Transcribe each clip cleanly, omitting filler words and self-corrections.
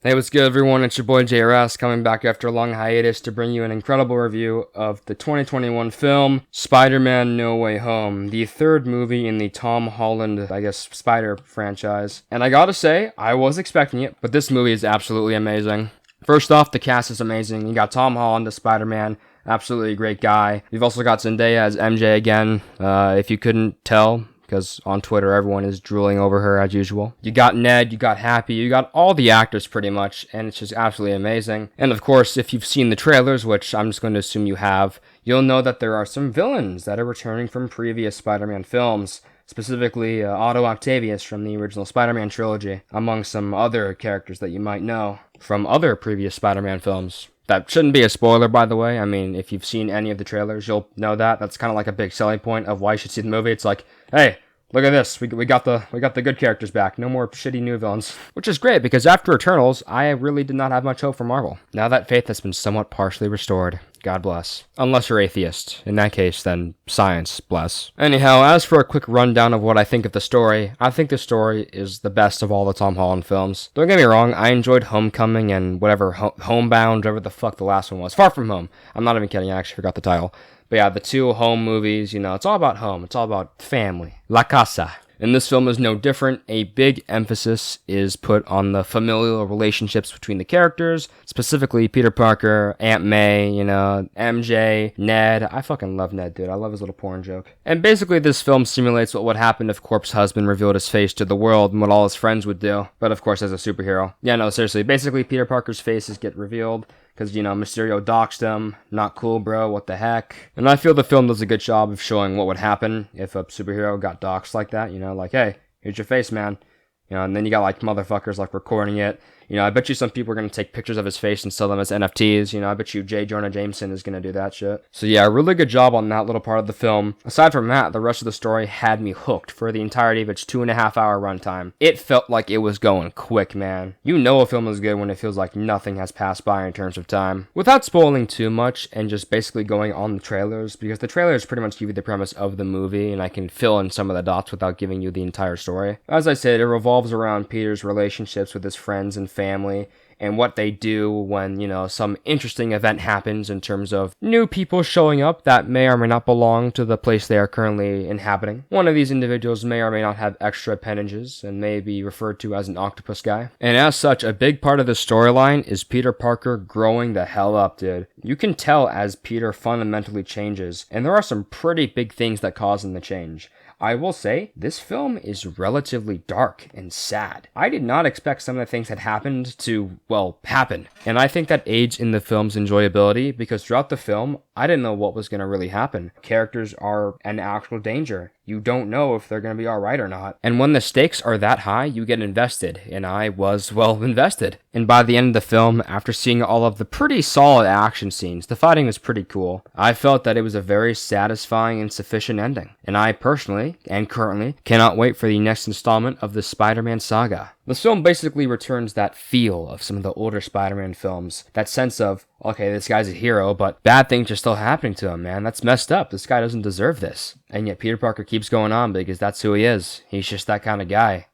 Hey, what's good, everyone? It's your boy JRS coming back after a long hiatus to bring you an incredible review of the 2021 film Spider-Man No Way Home, the third movie in the Tom Holland, Spider franchise. And I gotta say, I was expecting it, but this movie is absolutely amazing. First off, the cast is amazing. You got Tom Holland as Spider-Man, absolutely a great guy. You've also got Zendaya as MJ again, if you couldn't tell, because on Twitter everyone is drooling over her as usual. You got Ned, you got Happy, you got all the actors pretty much, and it's just absolutely amazing. And of course, if you've seen the trailers, which I'm just going to assume you have, you'll know that there are some villains that are returning from previous Spider-Man films. Specifically, Otto Octavius from the original Spider-Man trilogy, among some other characters that you might know from other previous Spider-Man films. That shouldn't be a spoiler, by the way. I mean, if you've seen any of the trailers, you'll know that. That's kind of like a big selling point of why you should see the movie. It's like, hey, look at this. We got the good characters back. No more shitty new villains. Which is great, because after Eternals, I really did not have much hope for Marvel. Now that faith has been somewhat partially restored. God bless. Unless you're atheist. In that case, then science bless. Anyhow, as for a quick rundown of what I think of the story, I think the story is the best of all the Tom Holland films. Don't get me wrong, I enjoyed Homecoming and whatever, Homebound, whatever the fuck the last one was. Far From Home. I'm not even kidding, I actually forgot the title. But yeah, the two home movies, it's all about home. It's all about family. La Casa. And this film is no different. A big emphasis is put on the familial relationships between the characters, specifically Peter Parker, Aunt May, MJ, Ned. I fucking love Ned, dude. I love his little porn joke. And basically this film simulates what would happen if Corp's husband revealed his face to the world and what all his friends would do. But of course as a superhero. Yeah, no, seriously. Basically Peter Parker's faces get revealed. Because, Mysterio doxed him. Not cool, bro. What the heck? And I feel the film does a good job of showing what would happen if a superhero got doxed like that. Like, hey, here's your face, man. And then you got, motherfuckers, recording it. I bet you some people are going to take pictures of his face and sell them as NFTs. I bet you J. Jonah Jameson is going to do that shit. So yeah, really good job on that little part of the film. Aside from that, the rest of the story had me hooked for the entirety of its 2.5 hour runtime. It felt like it was going quick, man. A film is good when it feels like nothing has passed by in terms of time. Without spoiling too much and just basically going on the trailers, because the trailers pretty much give you the premise of the movie, and I can fill in some of the dots without giving you the entire story. As I said, it revolves around Peter's relationships with his friends and family, and what they do when, some interesting event happens in terms of new people showing up that may or may not belong to the place they are currently inhabiting. One of these individuals may or may not have extra appendages and may be referred to as an octopus guy. And as such, a big part of the storyline is Peter Parker growing the hell up, dude. You can tell as Peter fundamentally changes, and there are some pretty big things that cause him to change. I will say, this film is relatively dark and sad. I did not expect some of the things that happened to, happen. And I think that aids in the film's enjoyability, because throughout the film, I didn't know what was going to really happen. Characters are an actual danger. You don't know if they're going to be alright or not. And when the stakes are that high, you get invested. And I was, invested. And by the end of the film, after seeing all of the pretty solid action scenes, the fighting was pretty cool. I felt that it was a very satisfying and sufficient ending. And I personally, and currently, cannot wait for the next installment of the Spider-Man saga. This film basically returns that feel of some of the older Spider-Man films. That sense of, okay, this guy's a hero, but bad things are still happening to him, man. That's messed up. This guy doesn't deserve this. And yet Peter Parker keeps going on because that's who he is. He's just that kind of guy.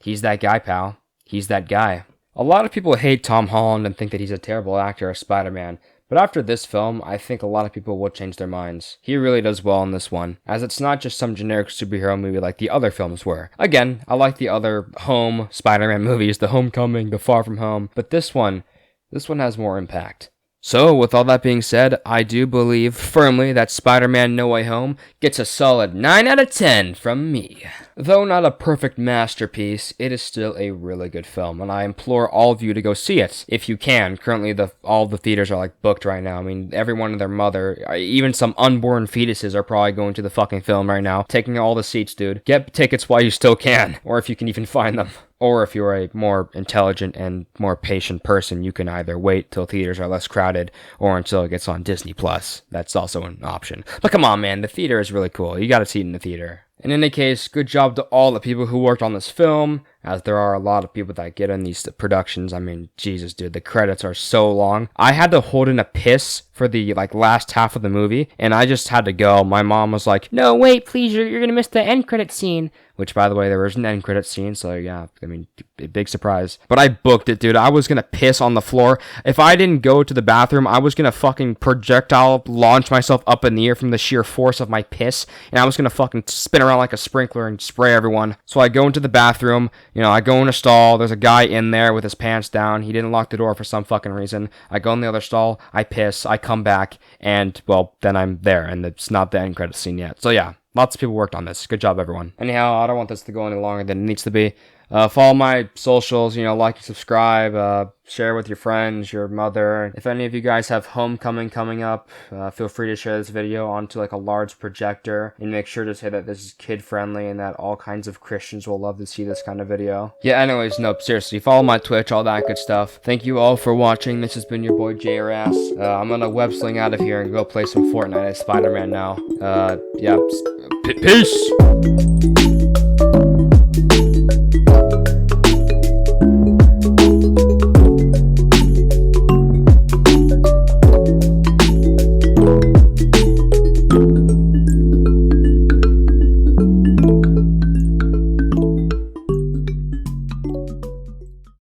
He's that guy, pal. He's that guy. A lot of people hate Tom Holland and think that he's a terrible actor as Spider-Man. But after this film, I think a lot of people will change their minds. He really does well in this one, as it's not just some generic superhero movie like the other films were. Again, I like the other home Spider-Man movies, the Homecoming, the Far From Home, but this one has more impact. So, with all that being said, I do believe firmly that Spider-Man No Way Home gets a solid 9 out of 10 from me. Though not a perfect masterpiece, it is still a really good film, and I implore all of you to go see it, if you can. Currently, all the theaters are booked right now. I mean, everyone and their mother, even some unborn fetuses are probably going to the fucking film right now, taking all the seats, dude. Get tickets while you still can, or if you can even find them. Or if you're a more intelligent and more patient person, you can either wait till theaters are less crowded or until it gets on Disney+. That's also an option. But come on, man, the theater is really cool. You gotta see it in the theater. In any case, good job to all the people who worked on this film, as there are a lot of people that get in these productions. I mean, Jesus, dude, the credits are so long. I had to hold in a piss for the, last half of the movie, and I just had to go. My mom was like, "No, wait, please, you're gonna miss the end credit scene," which, by the way, there was an end credit scene, so yeah, I mean, big surprise. But I booked it, dude. I was gonna piss on the floor. If I didn't go to the bathroom, I was gonna fucking projectile launch myself up in the air from the sheer force of my piss, and I was gonna fucking spin around like a sprinkler and spray everyone. So I go into the bathroom, I go in a stall, there's a guy in there with his pants down, he didn't lock the door for some fucking reason. I go in the other stall, I piss, I come back, and, well, then I'm there, and it's not the end credit scene yet. So yeah, lots of people worked on this. Good job, everyone. Anyhow, I don't want this to go any longer than it needs to be. Follow my socials, like and subscribe, share with your friends, your mother. If any of you guys have homecoming coming up, feel free to share this video onto like a large projector, and make sure to say that this is kid friendly and that all kinds of Christians will love to see this kind of video. Yeah, anyways, no, seriously, follow my Twitch, all that good stuff. Thank you all for watching. This has been your boy JRass. I'm gonna web sling out of here and go play some Fortnite as Spider-Man now. Yeah, peace!